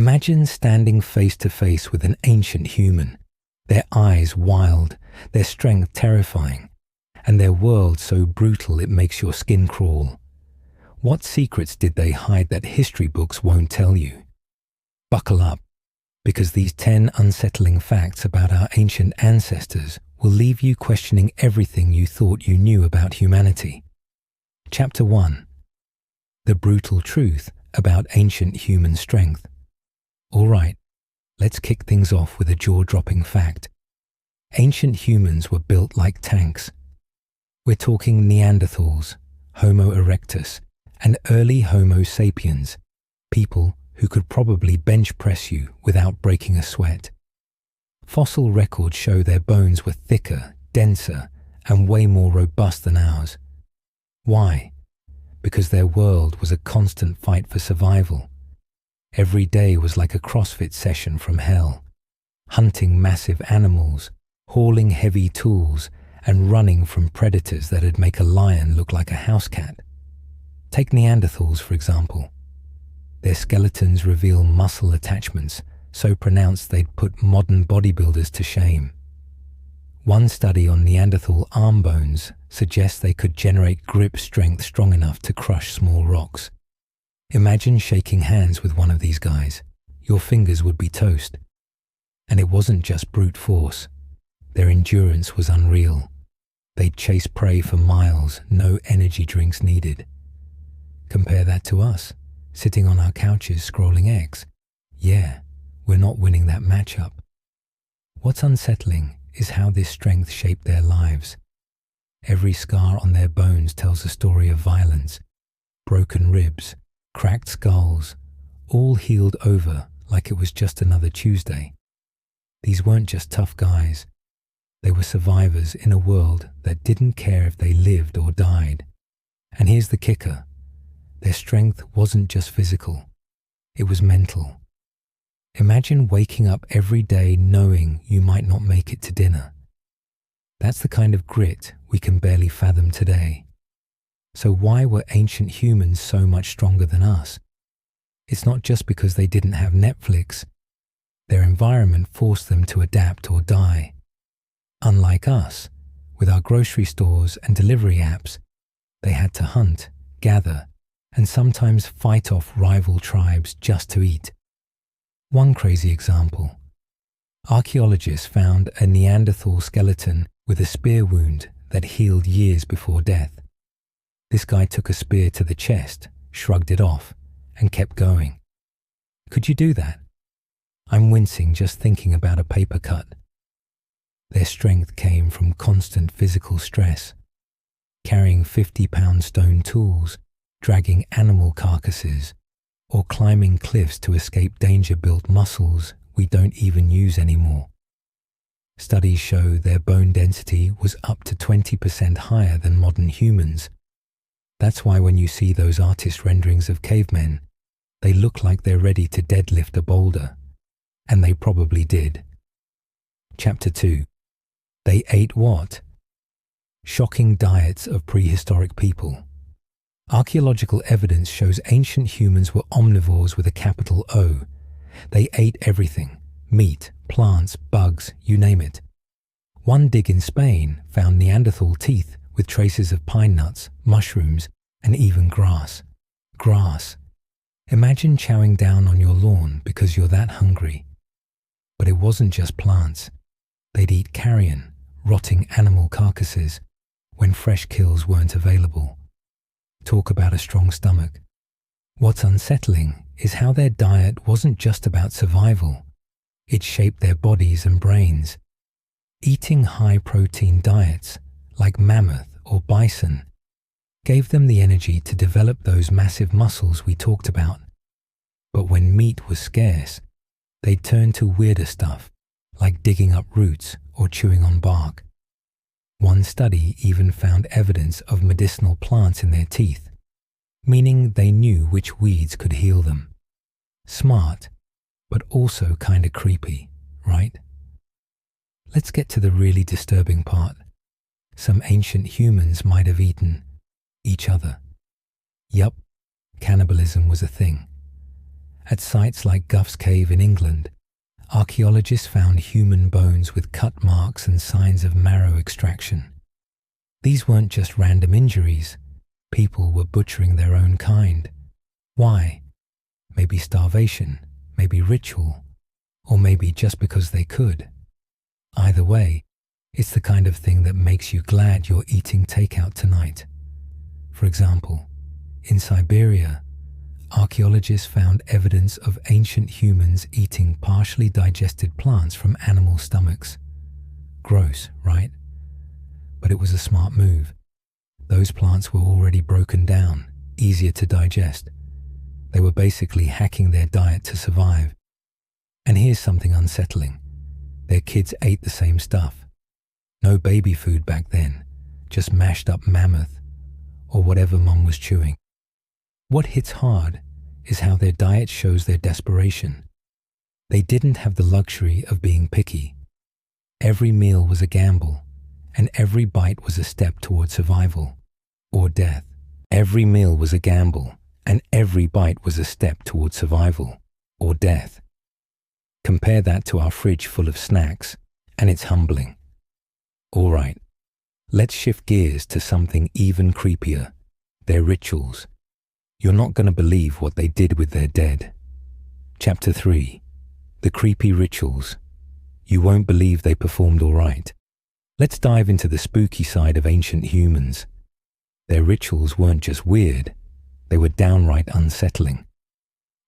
Imagine standing face to face with an ancient human, their eyes wild, their strength terrifying, and their world so brutal it makes your skin crawl. What secrets did they hide that history books won't tell you? Buckle up, because these 10 unsettling facts about our ancient ancestors will leave you questioning everything you thought you knew about humanity. Chapter 1. The brutal truth about ancient human strength. All right, let's kick things off with a jaw-dropping fact. Ancient humans were built like tanks. We're talking Neanderthals, Homo erectus, and early Homo sapiens, people who could probably bench press you without breaking a sweat. Fossil records show their bones were thicker, denser, and way more robust than ours. Why? Because their world was a constant fight for survival. Every day was like a CrossFit session from hell, hunting massive animals, hauling heavy tools, and running from predators that'd make a lion look like a house cat. Take Neanderthals, for example. Their skeletons reveal muscle attachments so pronounced they'd put modern bodybuilders to shame. One study on Neanderthal arm bones suggests they could generate grip strength strong enough to crush small rocks. Imagine shaking hands with one of these guys. Your fingers would be toast. And it wasn't just brute force. Their endurance was unreal. They'd chase prey for miles, no energy drinks needed. Compare that to us, sitting on our couches scrolling X. Yeah, we're not winning that matchup. What's unsettling is how this strength shaped their lives. Every scar on their bones tells a story of violence. Broken ribs, cracked skulls, all healed over like it was just another Tuesday. These weren't just tough guys. They were survivors in a world that didn't care if they lived or died. And here's the kicker. Their strength wasn't just physical. It was mental. Imagine waking up every day knowing you might not make it to dinner. That's the kind of grit we can barely fathom today. So why were ancient humans so much stronger than us? It's not just because they didn't have Netflix. Their environment forced them to adapt or die. Unlike us, with our grocery stores and delivery apps, they had to hunt, gather, and sometimes fight off rival tribes just to eat. One crazy example. Archaeologists found a Neanderthal skeleton with a spear wound that healed years before death. This guy took a spear to the chest, shrugged it off, and kept going. Could you do that? I'm wincing just thinking about a paper cut. Their strength came from constant physical stress, carrying 50-pound stone tools, dragging animal carcasses, or climbing cliffs to escape danger built muscles we don't even use anymore. Studies show their bone density was up to 20% higher than modern humans. That's why when you see those artist renderings of cavemen, they look like they're ready to deadlift a boulder. And they probably did. Chapter 2. They ate what? Shocking diets of prehistoric people. Archaeological evidence shows ancient humans were omnivores with a capital O. They ate everything: meat, plants, bugs, you name it. One dig in Spain found Neanderthal teeth with traces of pine nuts, mushrooms, and even grass. Grass. Imagine chowing down on your lawn because you're that hungry. But it wasn't just plants. They'd eat carrion, rotting animal carcasses, when fresh kills weren't available. Talk about a strong stomach. What's unsettling is how their diet wasn't just about survival. It shaped their bodies and brains. Eating high-protein diets, like mammoth or bison, gave them the energy to develop those massive muscles we talked about. But when meat was scarce, they'd turn to weirder stuff, like digging up roots or chewing on bark. One study even found evidence of medicinal plants in their teeth, meaning they knew which weeds could heal them. Smart, but also kinda creepy, right? Let's get to the really disturbing part. Some ancient humans might have eaten each other. Yup, cannibalism was a thing. At sites like Gough's Cave in England, archaeologists found human bones with cut marks and signs of marrow extraction. These weren't just random injuries. People were butchering their own kind. Why? Maybe starvation, maybe ritual, or maybe just because they could. Either way, it's the kind of thing that makes you glad you're eating takeout tonight. For example, in Siberia, archaeologists found evidence of ancient humans eating partially digested plants from animal stomachs. Gross, right? But it was a smart move. Those plants were already broken down, easier to digest. They were basically hacking their diet to survive. And here's something unsettling. Their kids ate the same stuff. No baby food back then, just mashed up mammoth, or whatever mum was chewing. What hits hard is how their diet shows their desperation. They didn't have the luxury of being picky. Every meal was a gamble, and every bite was a step toward survival or death. Every meal was a gamble, and every bite was a step toward survival or death. Compare that to our fridge full of snacks, and it's humbling. All right, let's shift gears to something even creepier, their rituals. You're not going to believe what they did with their dead. Chapter 3. The creepy rituals. You won't believe they performed all right. Let's dive into the spooky side of ancient humans. Their rituals weren't just weird, they were downright unsettling.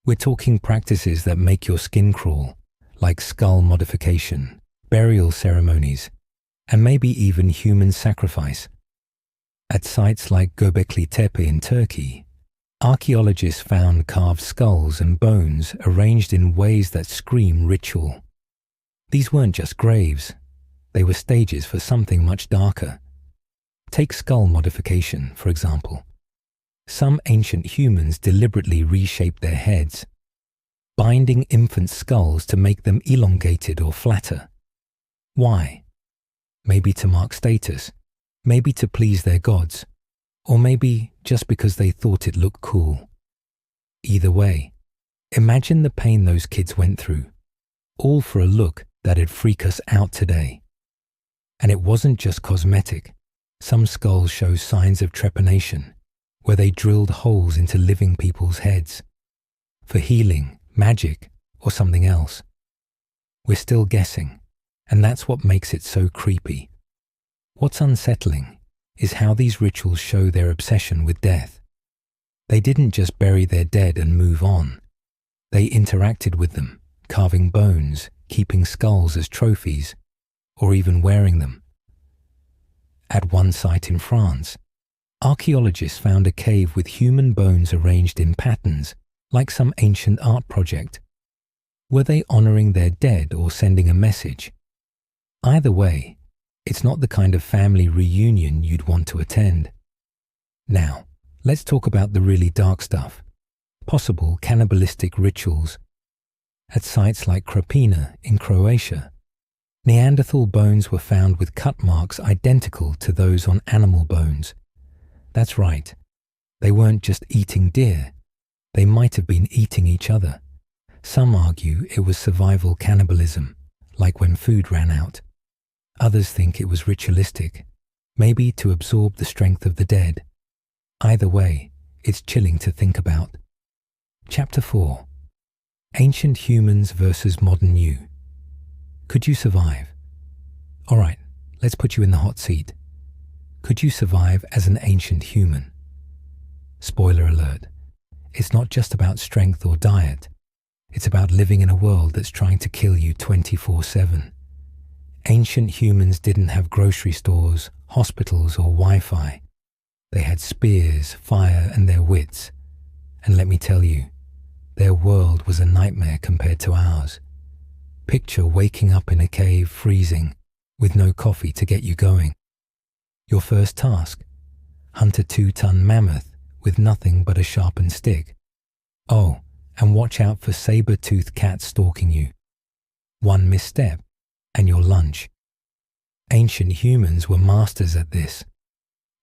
We're talking practices that make your skin crawl, like skull modification, burial ceremonies, and maybe even human sacrifice. At sites like Göbekli Tepe in Turkey, archaeologists found carved skulls and bones arranged in ways that scream ritual. These weren't just graves, they were stages for something much darker. Take skull modification, for example. Some ancient humans deliberately reshaped their heads, binding infant skulls to make them elongated or flatter. Why? Maybe to mark status, maybe to please their gods, or maybe just because they thought it looked cool. Either way, imagine the pain those kids went through, all for a look that'd freak us out today. And it wasn't just cosmetic. Some skulls show signs of trepanation, where they drilled holes into living people's heads. For healing, magic, or something else. We're still guessing, and that's what makes it so creepy. What's unsettling is how these rituals show their obsession with death. They didn't just bury their dead and move on. They interacted with them, carving bones, keeping skulls as trophies, or even wearing them. At one site in France, archaeologists found a cave with human bones arranged in patterns, like some ancient art project. Were they honoring their dead or sending a message? Either way, it's not the kind of family reunion you'd want to attend. Now, let's talk about the really dark stuff. Possible cannibalistic rituals. At sites like Krapina in Croatia, Neanderthal bones were found with cut marks identical to those on animal bones. That's right, they weren't just eating deer, they might have been eating each other. Some argue it was survival cannibalism, like when food ran out. Others think it was ritualistic, maybe to absorb the strength of the dead. Either way, it's chilling to think about. Chapter 4. Ancient humans versus modern you. Could you survive? All right, let's put you in the hot seat. Could you survive as an ancient human? Spoiler alert, it's not just about strength or diet. It's about living in a world that's trying to kill you 24/7. Ancient humans didn't have grocery stores, hospitals, or Wi-Fi. They had spears, fire, and their wits. And let me tell you, their world was a nightmare compared to ours. Picture waking up in a cave freezing, with no coffee to get you going. Your first task, hunt a 2-ton mammoth with nothing but a sharpened stick. Oh, and watch out for saber-toothed cats stalking you. One misstep, and your lunch. Ancient humans were masters at this.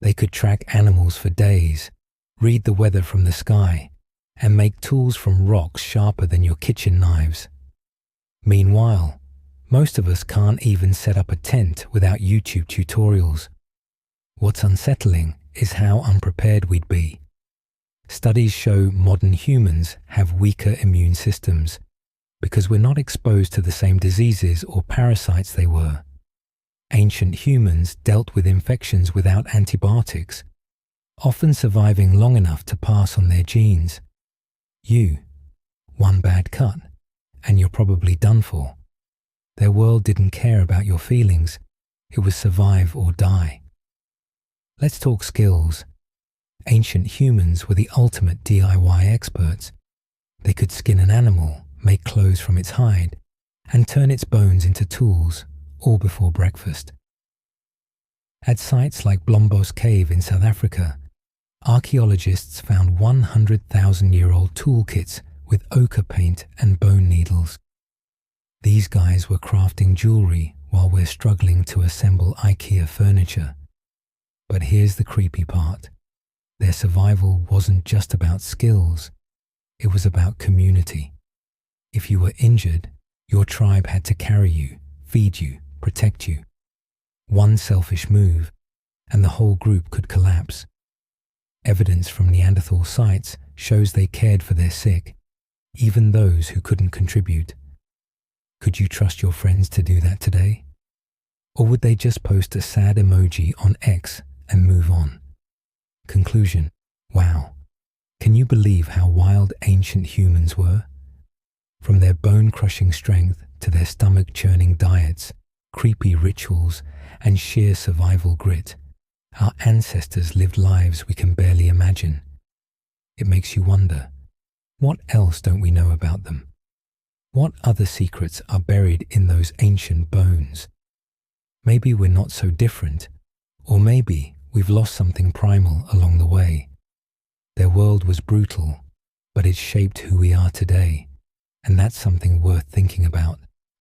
They could track animals for days, read the weather from the sky, and make tools from rocks sharper than your kitchen knives. Meanwhile, most of us can't even set up a tent without YouTube tutorials. What's unsettling is how unprepared we'd be. Studies show modern humans have weaker immune systems because we're not exposed to the same diseases or parasites they were. Ancient humans dealt with infections without antibiotics, often surviving long enough to pass on their genes. You, one bad cut, and you're probably done for. Their world didn't care about your feelings. It was survive or die. Let's talk skills. Ancient humans were the ultimate DIY experts. They could skin an animal, make clothes from its hide, and turn its bones into tools, all before breakfast. At sites like Blombos Cave in South Africa, archaeologists found 100,000-year-old toolkits with ochre paint and bone needles. These guys were crafting jewelry while we're struggling to assemble IKEA furniture. But here's the creepy part. Their survival wasn't just about skills. It was about community. If you were injured, your tribe had to carry you, feed you, protect you. One selfish move, and the whole group could collapse. Evidence from Neanderthal sites shows they cared for their sick, even those who couldn't contribute. Could you trust your friends to do that today? Or would they just post a sad emoji on X and move on? Conclusion: wow. Can you believe how wild ancient humans were? From their bone-crushing strength to their stomach-churning diets, creepy rituals, and sheer survival grit, our ancestors lived lives we can barely imagine. It makes you wonder, what else don't we know about them? What other secrets are buried in those ancient bones? Maybe we're not so different, or maybe we've lost something primal along the way. Their world was brutal, but it shaped who we are today, and that's something worth thinking about.